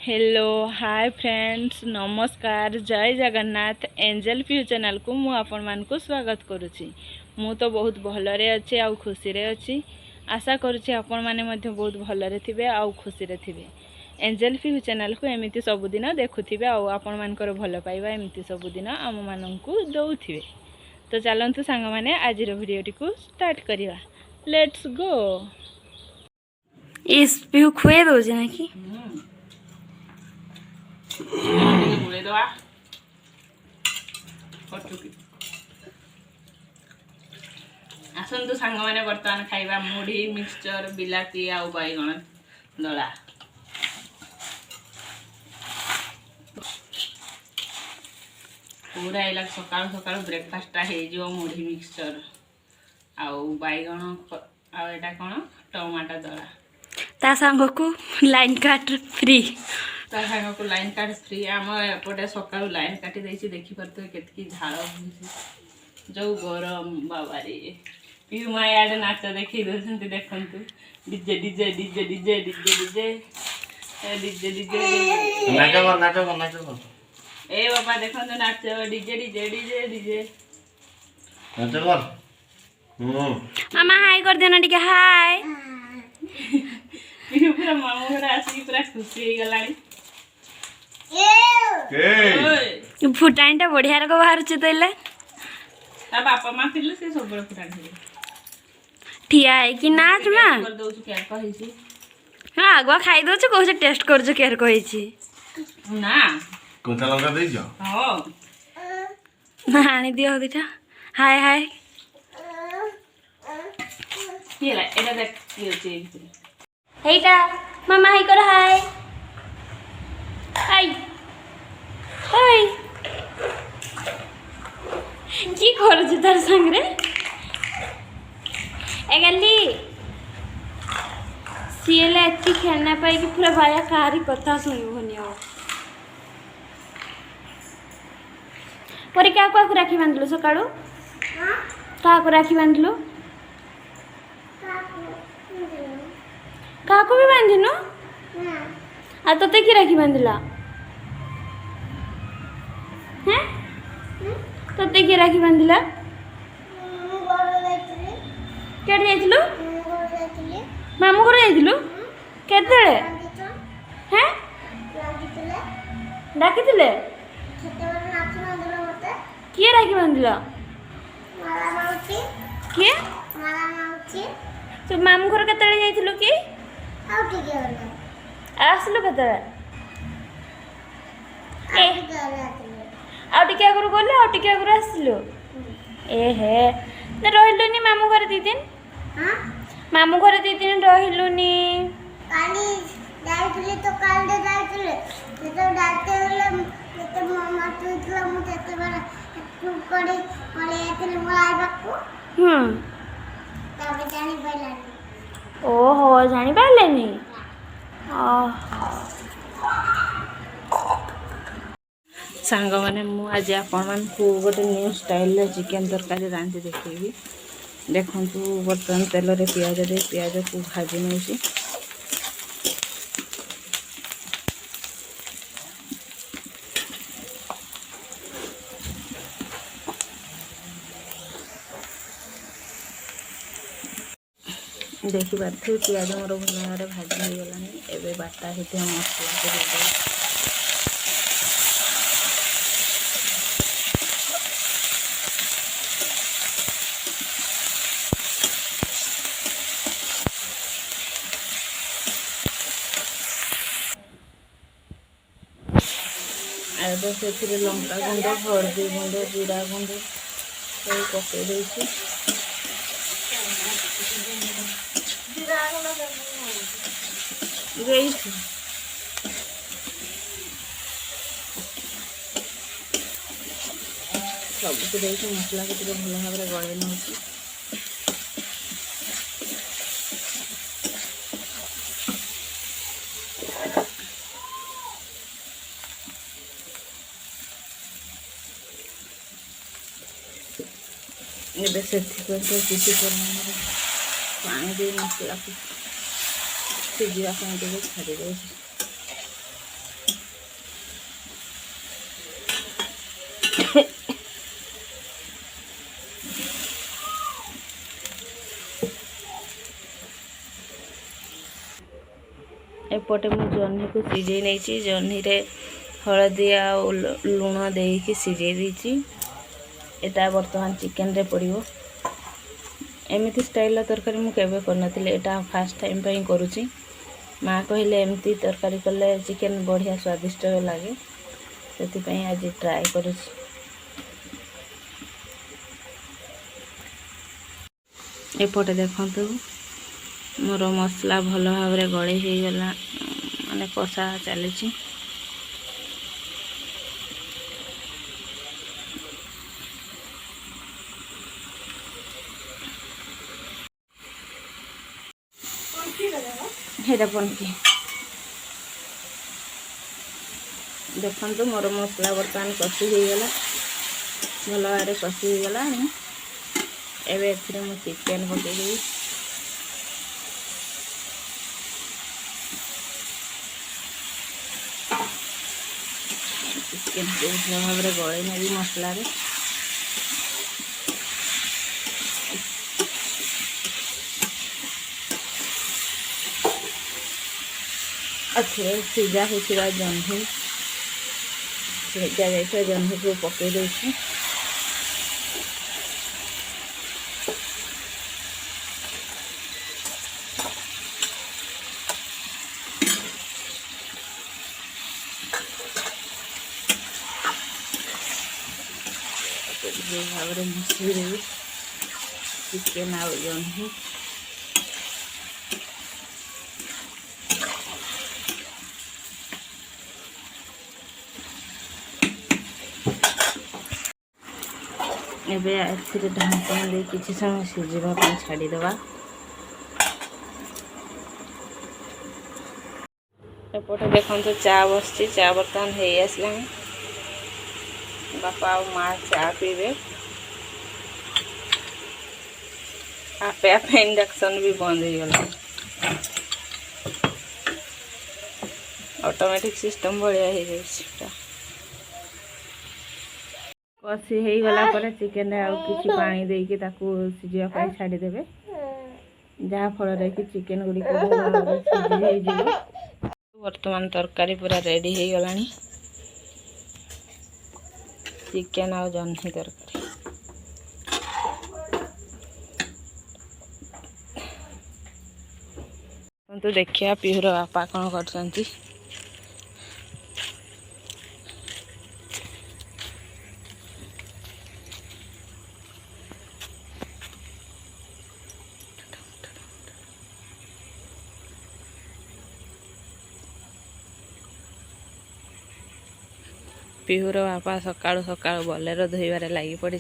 Hello hi friends नमस्कार जय Jagannath एंजलपिहु channel को मु आपण मान को स्वागत करुछि। मु तो बहुत भलरे अच्छे आउ खुशी रे अच्छी। आशा करुछि आपण माने मध्य बहुत भलरे थिबे आउ खुशी रे थिबे। एंजलपिहु चैनल को एमिति सबुदिन देखुथिबे आउ आपण मानकर भल पाइबा एमिति सबुदिन आम माननकु दउथिबे। तो चलंतु सांग माने आजिर वीडियोटी को स्टार्ट करिवा। Let's go. इस पिहु खुए दो जे कि आसतु सांग मैंने बर्तमान खाइबा मुढ़ी मिक्सचर बिलाती आउ बैगण दला। पूरा इला सकाल सकाल ब्रेकफास्ट हो मुढ़ी मिक्सचर आउ बैगण आउ एटा कौन टमाटर दला ता सांग को लाइन काट फ्री ता सांग को लाइन काट फ्री। आम एपटे सकाल लाइन काटी देछि देखि परतो केतकी झाड़ जो गरम बाबारे पिहु माँ याद नाच देखी दे देखु DJ DJ DJ DJ DJ DJ DJ DJ नाच ए बाबा देखो नाच डीजे डीजे डीजे डीजे मामा हाय कर देना टिके हाय। पिहु पूरा मामू घर आसी पूरा खुशी हो गलानी। फुटाणीटा बढ़िया रक बाहर चेतले ता बापा माँ थिले से सब फुटाणी ठिया है कि नाच माँ कर दउ छु क्या कहिसी। हाँ आगुआ खाई दो कौ टेस्ट कर केयर कही ना कोता लगा दे जो हां आनी दियो दिटा हाय हाय केला एटा देख की होची हेटा मामा हाय कर हाय हाय हाय की करछ तार संग रे एगली सीएले एती खेलना पाई कि पूरा भाया कारी कथा सुनिबोनी हो परी क्या को राखी बांधलो सकाळू का को राखी बांधलो का को भी बांधिनो आ तते की राखी बांधला हैं तते की राखी बांधला केड जाइतलु मामू घर जाइतलु केतेले हैं डाकितले किए राखी बांधला किए तो मामू घर केतेले जाइतलु कि आसलु केतेले ए आउ टिके आगु गले आउ टिके आगु आसलु ए हे न रहिलुनी मामू घर दी दिन मामू घर दी दिन रहिलुनी काली जाइतले तो काल दे जाइतले तो डालते हले तो मामा तुला मुते तो बड़ा चुप करे मले एतने मोलाई बाकू तबे जानी बैलानी ओहो जानी पालेनी सांग माने मु आज आपण मान को गोटे न्यू स्टाइल रे चिकन तरकारी रांधि देखैबी। देखंतु बर्तन तेल रे प्याज दे प्याज को भाजी नउसी देखि बाथे प्याज मोर भल भाबरे भाजी हो गलानी। एबे बाटा हेते मसला को दे एबे से लंका गुंड हल्दी गुंड जीरा गुंड सब पकई देछि। सबको देखिए मसला को भल भाव में गले नौ ଏବେ ସେଥିପାଇଁ କିଛି ପରିମାଣରେ ପାଣି ଦେଇ ମସଲାକୁ ସିଝିବା ପାଇଁ ଟିକେ ଛାଡ଼ି ଦେଉଛି। एपटे मु जह्नी को सिझे नहीं जह्नी रे हलदी आ लुण देकी सिझे देती एटा बर्तमान चिकेन रे पड़ो एमती स्टाइल तरकारी मुझे करनथिले एटा फास्ट टाइम पे करुँची माँ कहले एमती तरकारी कले चिकेन बढ़िया स्वादिष्ट लगे से आज ट्राए करुँची एपटे देखंतु मोर मसला भल भाव गले हो गला माने कषा चली पनकी देखंतु मोर मसला बर्तमान कषि हो गला भल भाव कषि हो गला एबे मु चिकेन पकईदेवी चिकेन को भल भाव गले नेबी मसला रे अच्छे सीझा होता जह्नी सीझा जाइए जह्नी को पकई देছি भाव में मिसई चिकेन आ जह्नी एबे एथिरे ढांकन दे किछि समय सिझिबा ପାଇଁ छाड़ीदेवा एपटे देखो चा बसची चा बर्तमान हो आसला बापा और माँ चा पीबे आपे आपे इंडक्शन भी बंद हो गला ऑटोमेटिक सिस्टम बढ़िया हो जाए कषि हो गला पर चिकेन आउ किछि पानी देके ताकू सिझिया ପାଇଁ छाड़ीदेवे जहाँ फल कि चिकेन गुड़ी सिझी वर्तमान तरकारी पूरा रेडी हो गलानी चिकेन आ जह्नी तरकारी तो देखिया पिहुर बापा कौन कर पिहुर बापा सकाळु सकाळु बोलेरो धोइबारे लगी पड़ी।